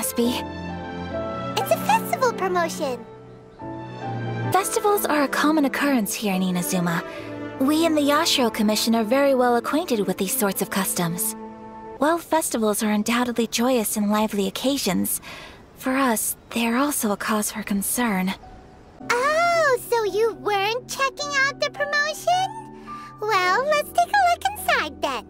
must be. It's a festival promotion. Festivals are a common occurrence here in Inazuma. We in the Yashiro Commission are very well acquainted with these sorts of customs. While festivals are undoubtedly joyous and lively occasions, for us, they are also a cause for concern. Oh, so you weren't checking out the promotion? Well, let's take a look inside then.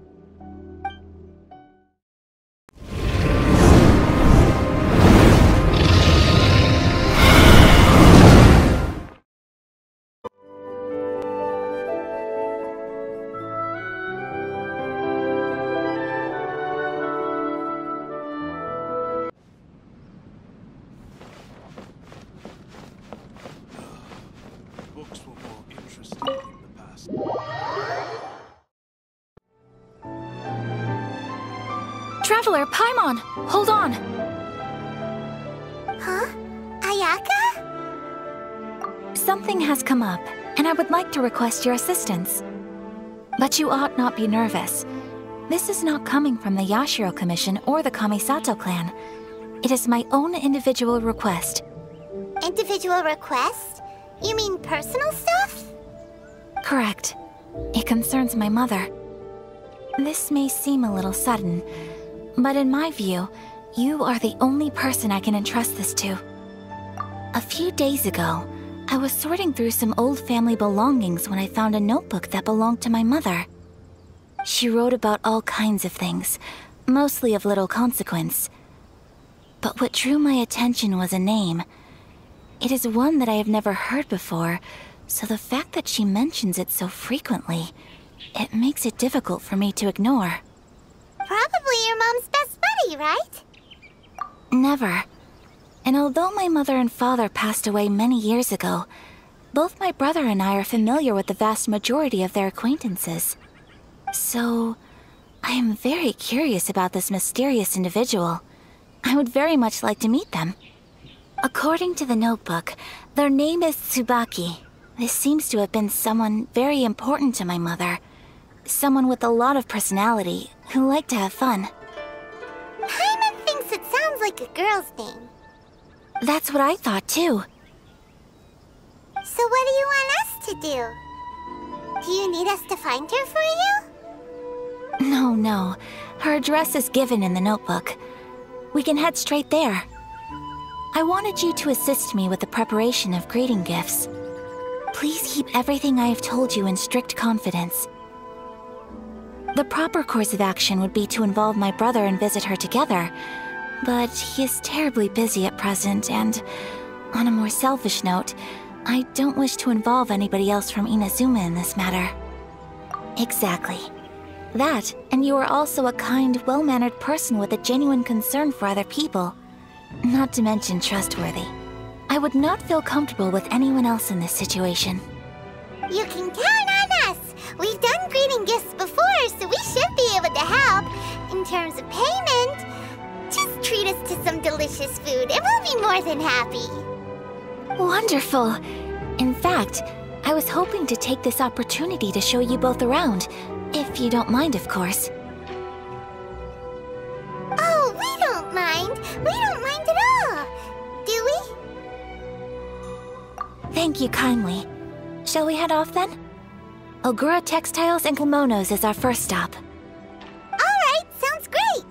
Traveler, Paimon! Hold on! Huh? Ayaka? Something has come up, and I would like to request your assistance. But you ought not be nervous. This is not coming from the Yashiro Commission or the Kamisato clan. It is my own individual request. Individual request? You mean personal stuff? Correct. It concerns my mother. This may seem a little sudden, but in my view, you are the only person I can entrust this to. A few days ago, I was sorting through some old family belongings when I found a notebook that belonged to my mother. She wrote about all kinds of things, mostly of little consequence. But what drew my attention was a name. It is one that I have never heard before, so the fact that she mentions it so frequently, it makes it difficult for me to ignore. Probably your mom's best buddy, right? Never. And although my mother and father passed away many years ago, both my brother and I are familiar with the vast majority of their acquaintances. So, I am very curious about this mysterious individual. I would very much like to meet them. According to the notebook, their name is Tsubaki. This seems to have been someone very important to my mother. Someone with a lot of personality, who liked to have fun. Paimon thinks it sounds like a girl's name. That's what I thought too. So what do you want us to do? Do you need us to find her for you? No. Her address is given in the notebook. We can head straight there. I wanted you to assist me with the preparation of greeting gifts. Please keep everything I have told you in strict confidence. The proper course of action would be to involve my brother and visit her together, but he is terribly busy at present, and on a more selfish note, I don't wish to involve anybody else from Inazuma in this matter. Exactly. That, and you are also a kind, well-mannered person with a genuine concern for other people. Not to mention trustworthy. I would not feel comfortable with anyone else in this situation. You can count on us! We've done greeting gifts before, so we should be able to help. In terms of payment, just treat us to some delicious food and we'll be more than happy. Wonderful! In fact, I was hoping to take this opportunity to show you both around, if you don't mind, of course. Oh, we don't mind. We don't mind at all. Do we? Thank you kindly. Shall we head off then? Ogura Textiles and Kimonos is our first stop. Alright, sounds great!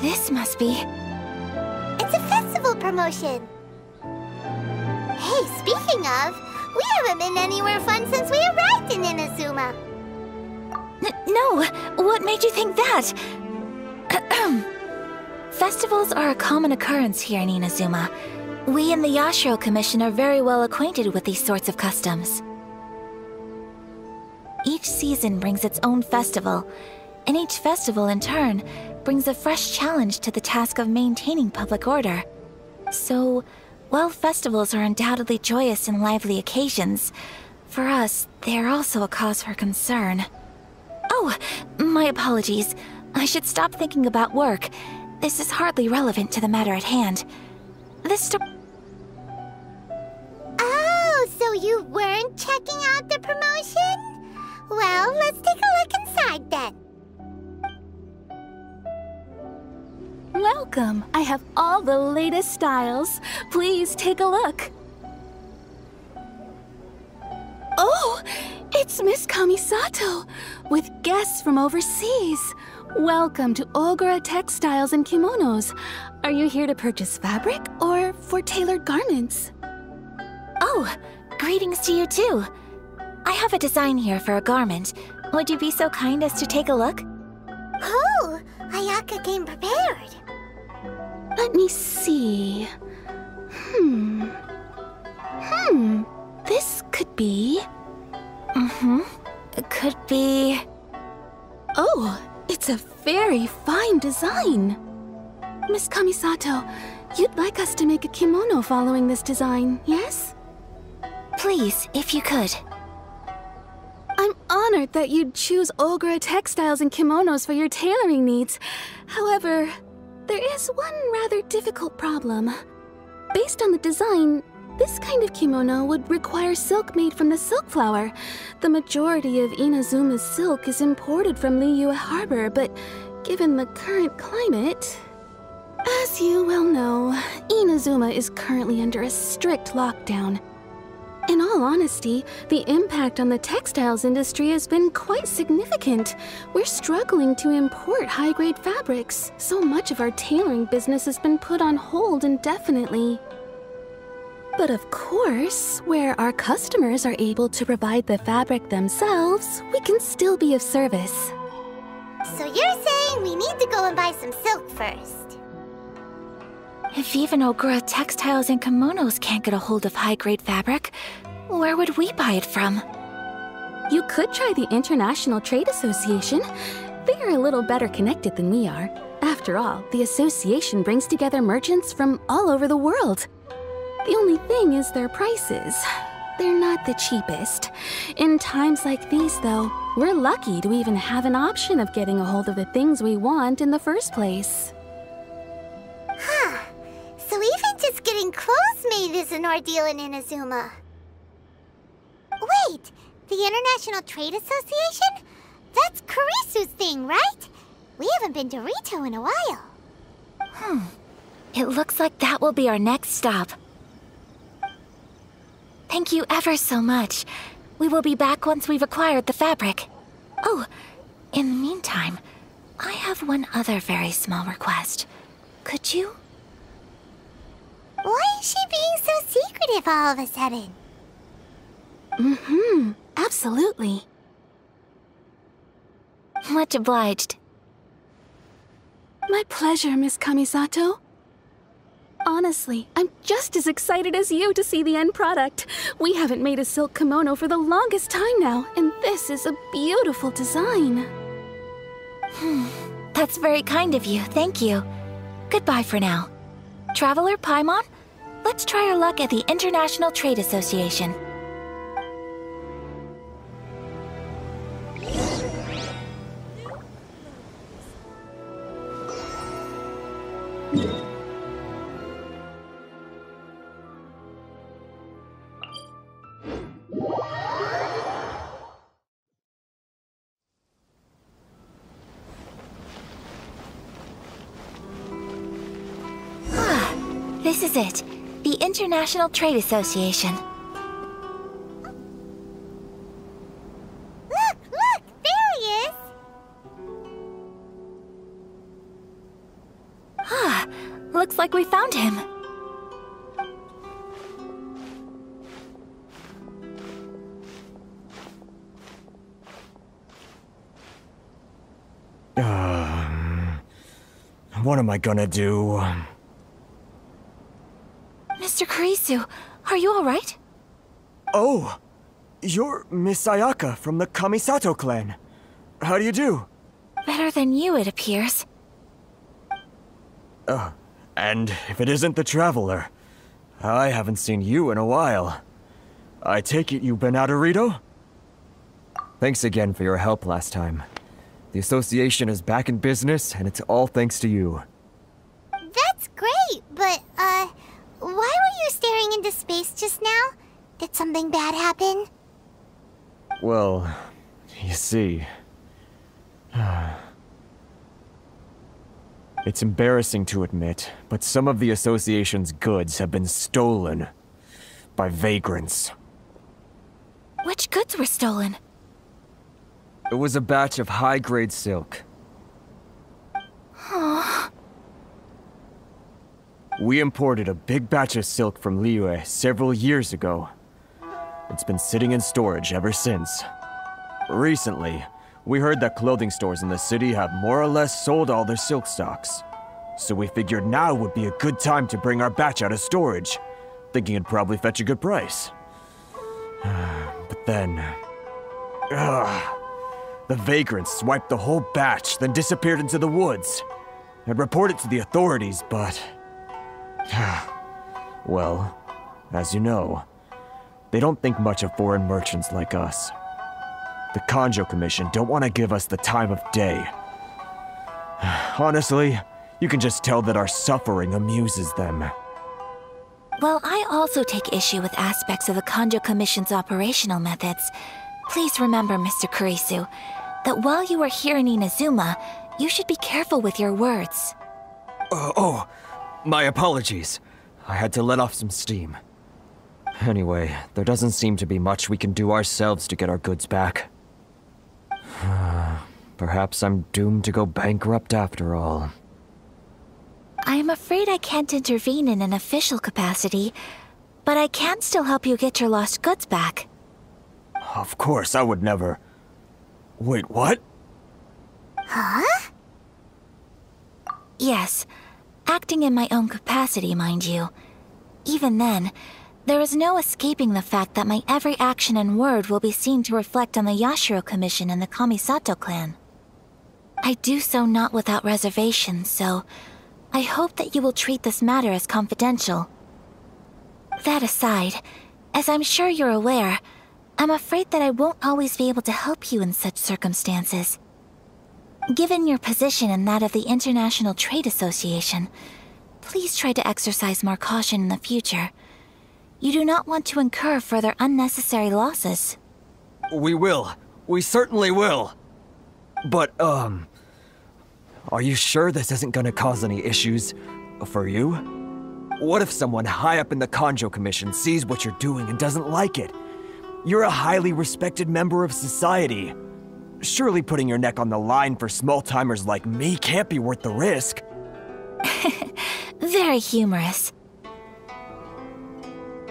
This must be... It's a festival promotion. Hey, speaking of, we haven't been anywhere fun since we arrived in Inazuma. No! What made you think that? Festivals are a common occurrence here in Inazuma. We in the Yashiro Commission are very well acquainted with these sorts of customs. Each season brings its own festival, and each festival in turn brings a fresh challenge to the task of maintaining public order. So, while festivals are undoubtedly joyous and lively occasions, for us, they are also a cause for concern. Oh, my apologies. I should stop thinking about work. This is hardly relevant to the matter at hand. Oh, so you weren't checking out the promotion? Well, let's take a look inside then. Welcome! I have all the latest styles. Please take a look. Oh! It's Miss Kamisato! With guests from overseas. Welcome to Ogura Textiles and Kimonos. Are you here to purchase fabric or for tailored garments? Oh, greetings to you too. I have a design here for a garment. Would you be so kind as to take a look? Oh, Ayaka came prepared. Let me see. This could be... It could be... Oh, it's a very fine design. Miss Kamisato, you'd like us to make a kimono following this design, yes? Please, if you could. I'm honored that you'd choose Ogura Textiles and Kimonos for your tailoring needs. However, there is one rather difficult problem. Based on the design, this kind of kimono would require silk made from the silk flower. The majority of Inazuma's silk is imported from Liyue Harbor, but given the current climate... As you well know, Inazuma is currently under a strict lockdown. In all honesty, the impact on the textiles industry has been quite significant. We're struggling to import high-grade fabrics. So much of our tailoring business has been put on hold indefinitely. But of course, where our customers are able to provide the fabric themselves, we can still be of service. So you're saying we need to go and buy some silk first? If even Ogura Textiles and Kimonos can't get a hold of high-grade fabric, where would we buy it from? You could try the International Trade Association. They are a little better connected than we are. After all, the association brings together merchants from all over the world. The only thing is their prices. They're not the cheapest. In times like these, though, we're lucky to even have an option of getting a hold of the things we want in the first place. Huh. So even just getting clothes made is an ordeal in Inazuma. Wait, the International Trade Association? That's Kurisu's thing, right? We haven't been to Ritou in a while. It looks like that will be our next stop. Thank you ever so much. We will be back once we've acquired the fabric. Oh, in the meantime, I have one other very small request. Could you? Why is she being so secretive all of a sudden? Absolutely. Much obliged. My pleasure, Miss Kamisato. Honestly, I'm just as excited as you to see the end product. We haven't made a silk kimono for the longest time now, and this is a beautiful design. That's very kind of you, thank you. Goodbye for now. Traveler Paimon, let's try our luck at the International Trade Association. This is it, the International Trade Association. Look, there he is! Looks like we found him. what am I gonna do? Mr. Kurisu, are you alright? Oh, you're Miss Ayaka from the Kamisato clan. How do you do? Better than you, it appears. And if it isn't the Traveler, I haven't seen you in a while. I take it you've been out of Ritou? Thanks again for your help last time. The association is back in business, and it's all thanks to you. That's great, but, why were you staring into space just now? Did something bad happen? Well, you see... It's embarrassing to admit, but some of the association's goods have been stolen by vagrants. Which goods were stolen? It was a batch of high-grade silk. Aww. We imported a big batch of silk from Liyue several years ago. It's been sitting in storage ever since. Recently, we heard that clothing stores in the city have more or less sold all their silk stocks. So we figured now would be a good time to bring our batch out of storage, thinking it'd probably fetch a good price. But then... the vagrants swiped the whole batch, then disappeared into the woods. I'd report it to the authorities, but... well, as you know, they don't think much of foreign merchants like us. The Kanjo Commission don't want to give us the time of day. Honestly, you can just tell that our suffering amuses them. Well, I also take issue with aspects of the Kanjo Commission's operational methods. Please remember, Mr. Kurisu, that while you are here in Inazuma, you should be careful with your words. My apologies. I had to let off some steam. Anyway, there doesn't seem to be much we can do ourselves to get our goods back. Perhaps I'm doomed to go bankrupt after all. I am afraid I can't intervene in an official capacity, but I can still help you get your lost goods back. Of course, I would never... Wait, what? Huh? Yes, acting in my own capacity, mind you. Even then, there is no escaping the fact that my every action and word will be seen to reflect on the Yashiro Commission and the Kamisato clan. I do so not without reservation, so I hope that you will treat this matter as confidential. That aside, as I'm sure you're aware, I'm afraid that I won't always be able to help you in such circumstances. Given your position and that of the International Trade Association, please try to exercise more caution in the future. You do not want to incur further unnecessary losses. We will. We certainly will. But, are you sure this isn't gonna cause any issues for you? What if someone high up in the Kanjo Commission sees what you're doing and doesn't like it? You're a highly respected member of society. Surely putting your neck on the line for small-timers like me can't be worth the risk. Very humorous.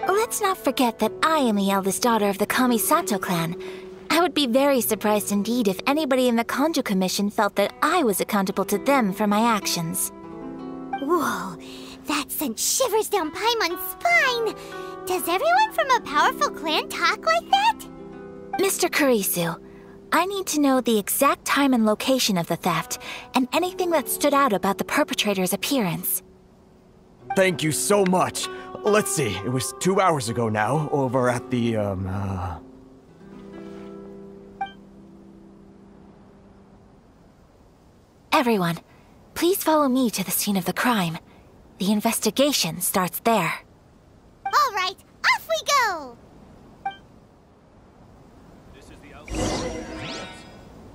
Let's not forget that I am the eldest daughter of the Kamisato clan. I would be very surprised indeed if anybody in the Kanjo Commission felt that I was accountable to them for my actions. Whoa, that sent shivers down Paimon's spine! Does everyone from a powerful clan talk like that? Mr. Kurisu, I need to know the exact time and location of the theft, and anything that stood out about the perpetrator's appearance. Thank you so much. Let's see, it was 2 hours ago now, over at the, Everyone, please follow me to the scene of the crime. The investigation starts there. All right, off we go! This is the outside.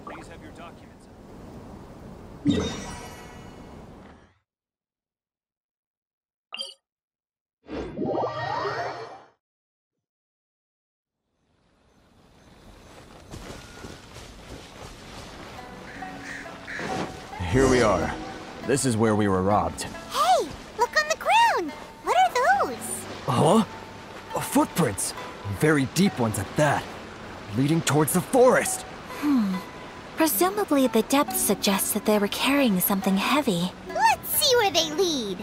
Please have your documents. Here we are. This is where we were robbed. Hey, look on the ground! What are those? Huh? Footprints. Very deep ones at that. Leading towards the forest. Presumably the depth suggests that they were carrying something heavy. Let's see where they lead.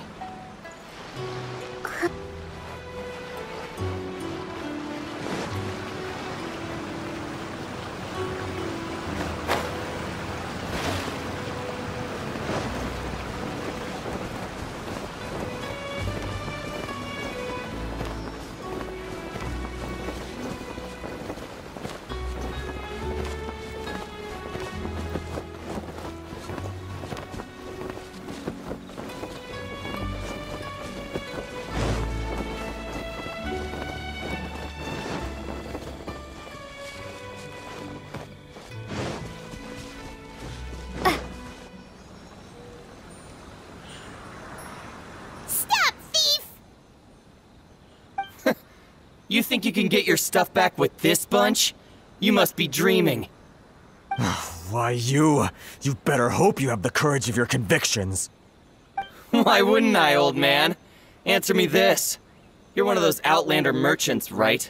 You think you can get your stuff back with this bunch? You must be dreaming. Why, you better hope you have the courage of your convictions. Why wouldn't I, old man? Answer me this. You're one of those Outlander merchants, right?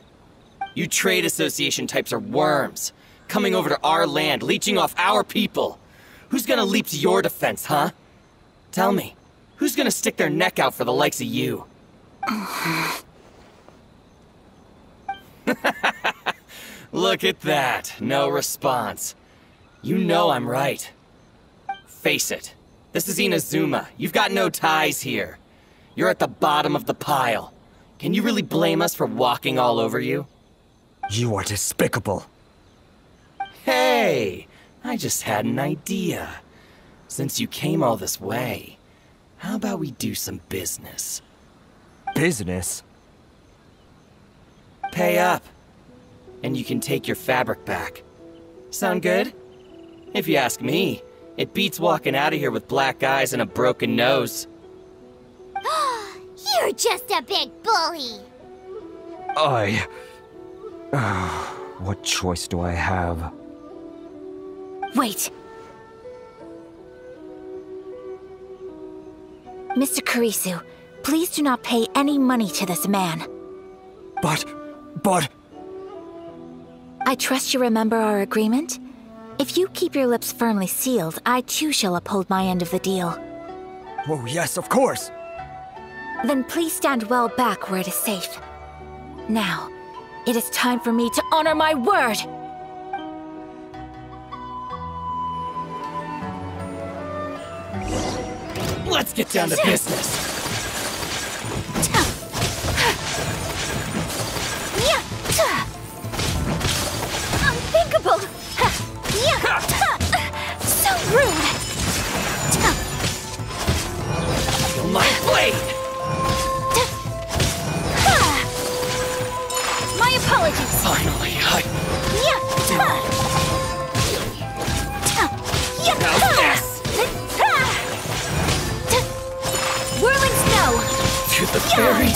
You trade association types are worms, coming over to our land, leeching off our people. Who's gonna leap to your defense, huh? Tell me, who's gonna stick their neck out for the likes of you? Look at that, no response. You know I'm right. Face it, this is Inazuma. You've got no ties here. You're at the bottom of the pile. Can you really blame us for walking all over you? You are despicable. Hey, I just had an idea. Since you came all this way, how about we do some business? Business? Pay up, and you can take your fabric back. Sound good? If you ask me, it beats walking out of here with black eyes and a broken nose. You're just a big bully. What choice do I have? Wait. Mr. Kurisu, please do not pay any money to this man. But... I trust you remember our agreement? If you keep your lips firmly sealed, I too shall uphold my end of the deal. Oh, yes, of course! Then please stand well back where it is safe. Now, it is time for me to honor my word! Let's get down to business! Unthinkable! So rude! Feel my blade! My apologies! Finally, How's this? Whirling snow! To the fairy!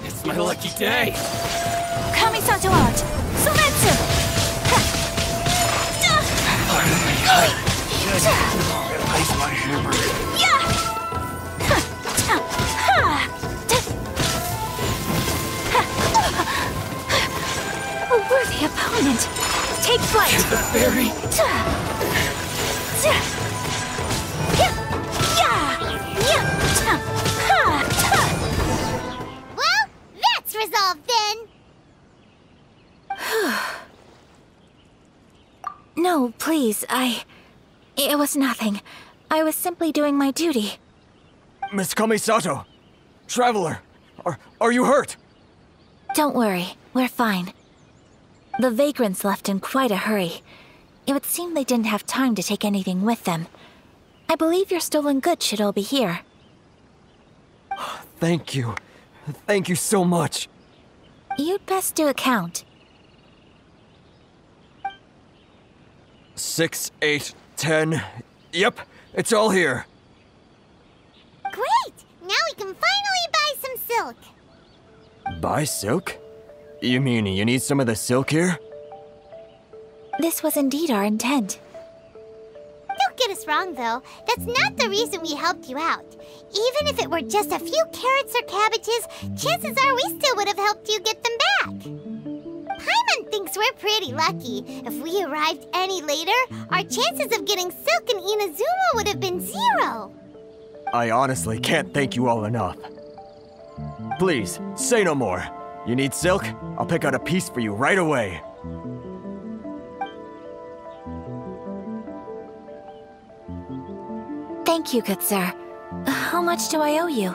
It's my lucky day! Kamisato art! Sumetsu! Replace my hammer. A worthy opponent! Take flight! To the fairy! Well, that's resolved then. No, please, It was nothing. I was simply doing my duty. Miss Kamisato! Traveler! Are you hurt? Don't worry, we're fine. The vagrants left in quite a hurry. It would seem they didn't have time to take anything with them. I believe your stolen goods should all be here. Thank you. Thank you so much. You'd best do a count. 6, 8, 10. Yep, it's all here. Great! Now we can finally buy some silk. Buy silk? You mean you need some of the silk here? This was indeed our intent. Don't get us wrong, though. That's not the reason we helped you out. Even if it were just a few carrots or cabbages, chances are we still would have helped you get them back. Paimon thinks guess we're pretty lucky. If we arrived any later, our chances of getting silk in Inazuma would have been 0. I honestly can't thank you all enough. Please, say no more. You need silk? I'll pick out a piece for you right away. Thank you, good sir. How much do I owe you?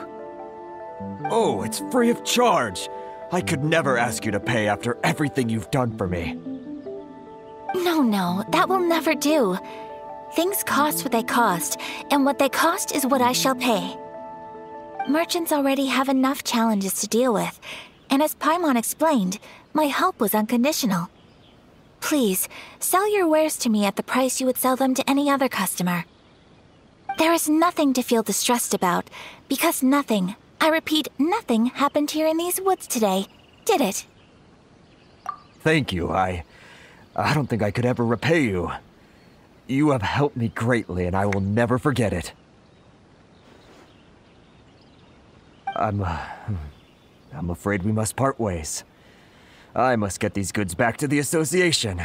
Oh, it's free of charge. I could never ask you to pay after everything you've done for me. No, that will never do. Things cost what they cost, and what they cost is what I shall pay. Merchants already have enough challenges to deal with, and as Paimon explained, my help was unconditional. Please, sell your wares to me at the price you would sell them to any other customer. There is nothing to feel distressed about, because nothing, I repeat, nothing happened here in these woods today, did it? Thank you. I don't think I could ever repay you. You have helped me greatly, and I will never forget it. I'm afraid we must part ways. I must get these goods back to the association.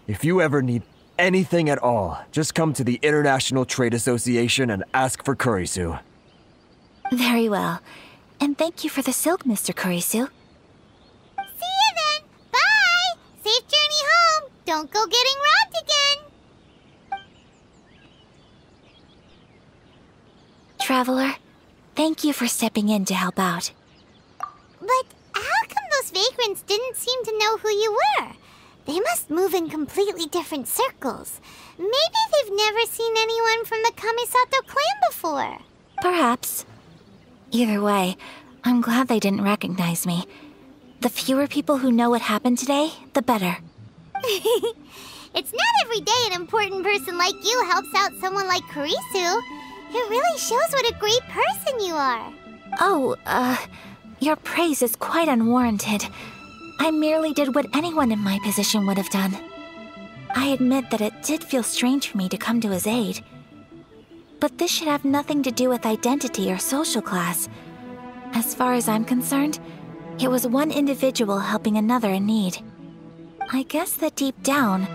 If you ever need anything at all, just come to the International Trade Association and ask for Kurisu. Very well. And thank you for the silk, Mr. Kurisu. See you then! Bye! Safe journey home! Don't go getting robbed again! Traveler, thank you for stepping in to help out. But how come those vagrants didn't seem to know who you were? They must move in completely different circles. Maybe they've never seen anyone from the Kamisato clan before. Perhaps. Either way, I'm glad they didn't recognize me. The fewer people who know what happened today, the better. It's not every day an important person like you helps out someone like Kurisu. It really shows what a great person you are. Oh, your praise is quite unwarranted. I merely did what anyone in my position would have done. I admit that it did feel strange for me to come to his aid. But this should have nothing to do with identity or social class. As far as I'm concerned, it was one individual helping another in need. I guess that deep down,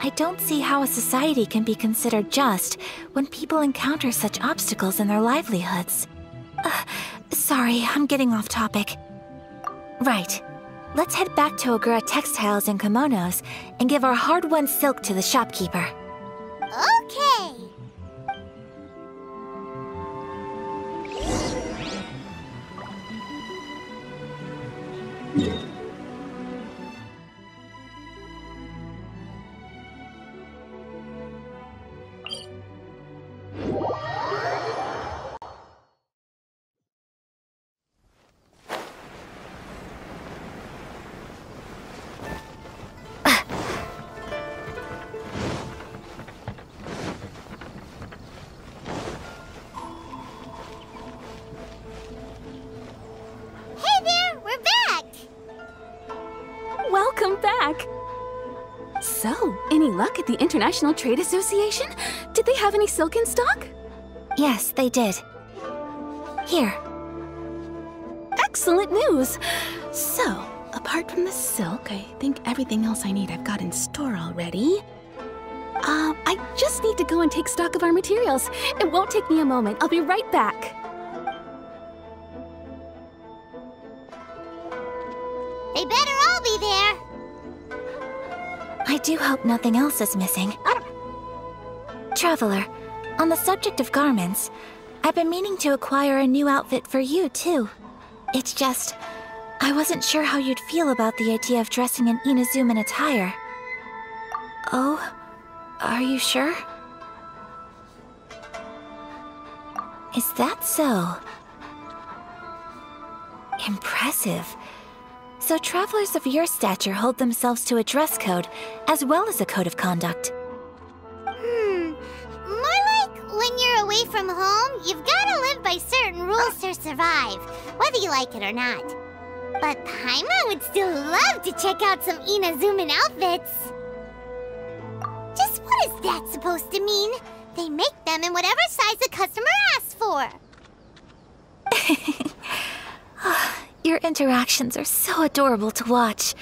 I don't see how a society can be considered just when people encounter such obstacles in their livelihoods. Sorry, I'm getting off topic. Right. Let's head back to Ogura Textiles and Kimonos and give our hard-won silk to the shopkeeper. Okay. Welcome back! So, any luck at the International Trade Association? Did they have any silk in stock? Yes, they did. Here. Excellent news! So, apart from the silk, I think everything else I need I've got in store already. I just need to go and take stock of our materials. It won't take me a moment. I'll be right back. They better all be there. I do hope nothing else is missing. Traveler, on the subject of garments, I've been meaning to acquire a new outfit for you, too. It's just, I wasn't sure how you'd feel about the idea of dressing in Inazuman attire. Oh, are you sure? Is that so? Impressive. So travelers of your stature hold themselves to a dress code, as well as a code of conduct. More like when you're away from home, you've gotta live by certain rules to survive, whether you like it or not. But Paimon would still love to check out some Inazuman outfits. Just what is that supposed to mean? They make them in whatever size the customer asks for. Your interactions are so adorable to watch.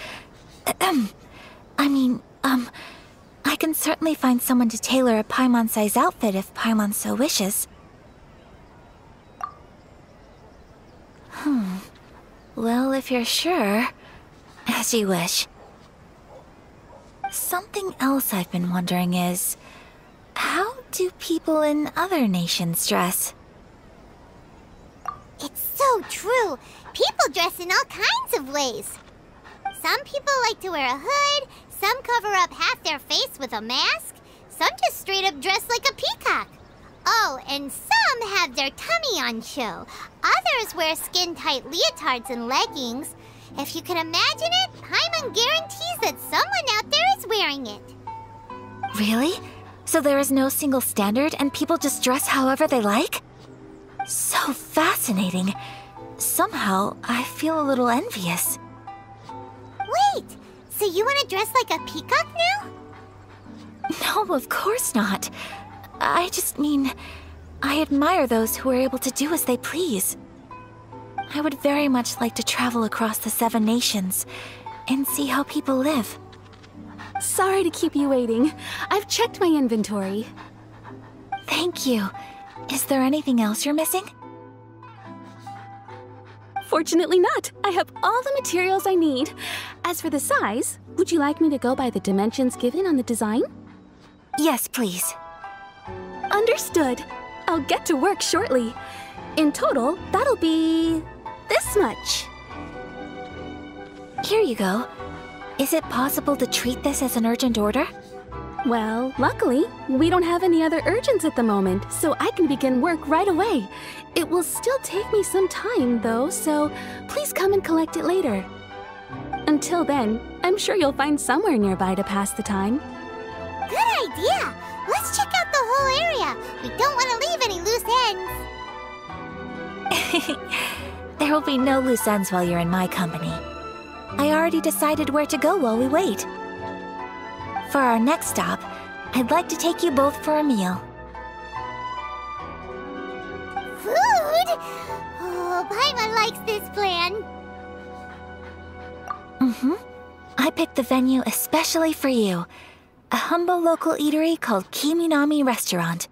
I can certainly find someone to tailor a Paimon-size outfit if Paimon so wishes. Well, if you're sure, as you wish. Something else I've been wondering is, how do people in other nations dress? It's so true. People dress in all kinds of ways. Some people like to wear a hood, some cover up half their face with a mask, some just straight up dress like a peacock. Oh, and some have their tummy on show. Others wear skin-tight leotards and leggings. If you can imagine it, Paimon guarantees that someone out there is wearing it. Really? So there is no single standard and people just dress however they like? So fascinating. Somehow, I feel a little envious. Wait, so you want to dress like a peacock now? No, of course not. I just mean, I admire those who are able to do as they please. I would very much like to travel across the 7 nations and see how people live. Sorry to keep you waiting. I've checked my inventory. Thank you. Is there anything else you're missing? Fortunately not. I have all the materials I need. As for the size, would you like me to go by the dimensions given on the design? Yes, please. Understood. I'll get to work shortly. In total, that'll be this much. Here you go. Is it possible to treat this as an urgent order? Well, luckily, we don't have any other urgents at the moment, so I can begin work right away. It will still take me some time, though, so please come and collect it later. Until then, I'm sure you'll find somewhere nearby to pass the time. Good idea! Let's check out the whole area. We don't want to leave any loose ends. There will be no loose ends while you're in my company. I already decided where to go while we wait. For our next stop, I'd like to take you both for a meal. Food? Oh, Paimon likes this plan. I picked the venue especially for you. A humble local eatery called Kiminami Restaurant.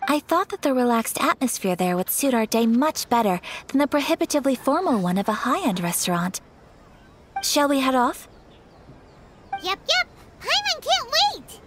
I thought that the relaxed atmosphere there would suit our day much better than the prohibitively formal one of a high-end restaurant. Shall we head off? Yep. Paimon can't wait!